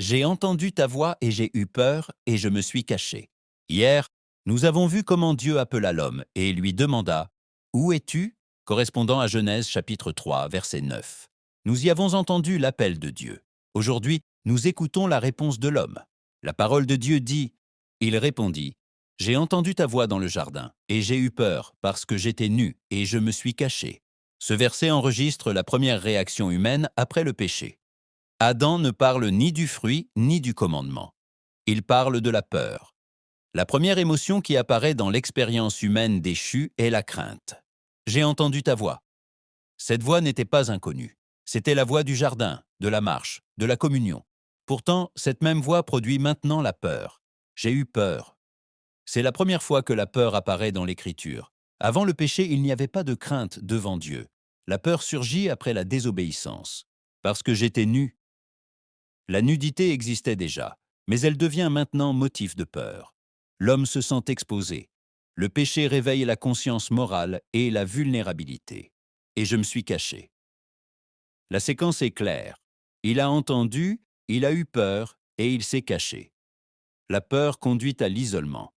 J'ai entendu ta voix et j'ai eu peur et je me suis caché. Hier, nous avons vu comment Dieu appela l'homme et lui demanda « Où es-tu » correspondant à Genèse chapitre 3, verset 9. Nous y avons entendu l'appel de Dieu. Aujourd'hui, nous écoutons la réponse de l'homme. La parole de Dieu dit « Il répondit « J'ai entendu ta voix dans le jardin et j'ai eu peur parce que j'étais nu et je me suis caché. » Ce verset enregistre la première réaction humaine après le péché. Adam ne parle ni du fruit ni du commandement. Il parle de la peur. La première émotion qui apparaît dans l'expérience humaine déchue est la crainte. J'ai entendu ta voix. Cette voix n'était pas inconnue. C'était la voix du jardin, de la marche, de la communion. Pourtant, cette même voix produit maintenant la peur. J'ai eu peur. C'est la première fois que la peur apparaît dans l'Écriture. Avant le péché, il n'y avait pas de crainte devant Dieu. La peur surgit après la désobéissance. Parce que j'étais nu. La nudité existait déjà, mais elle devient maintenant motif de peur. L'homme se sent exposé. Le péché réveille la conscience morale et la vulnérabilité. Et je me suis caché. La séquence est claire. Il a entendu, il a eu peur et il s'est caché. La peur conduit à l'isolement.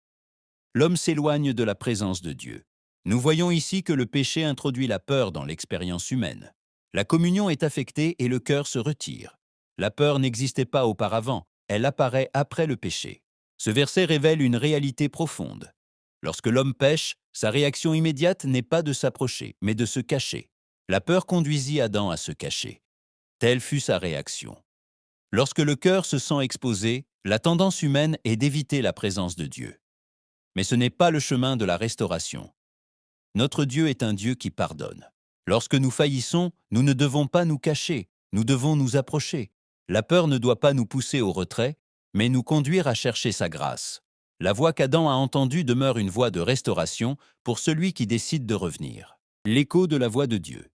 L'homme s'éloigne de la présence de Dieu. Nous voyons ici que le péché introduit la peur dans l'expérience humaine. La communion est affectée et le cœur se retire. La peur n'existait pas auparavant, elle apparaît après le péché. Ce verset révèle une réalité profonde. Lorsque l'homme pêche, sa réaction immédiate n'est pas de s'approcher, mais de se cacher. La peur conduisit Adam à se cacher. Telle fut sa réaction. Lorsque le cœur se sent exposé, la tendance humaine est d'éviter la présence de Dieu. Mais ce n'est pas le chemin de la restauration. Notre Dieu est un Dieu qui pardonne. Lorsque nous faillissons, nous ne devons pas nous cacher, nous devons nous approcher. La peur ne doit pas nous pousser au retrait, mais nous conduire à chercher sa grâce. La voix qu'Adam a entendue demeure une voix de restauration pour celui qui décide de revenir. L'écho de la voix de Dieu.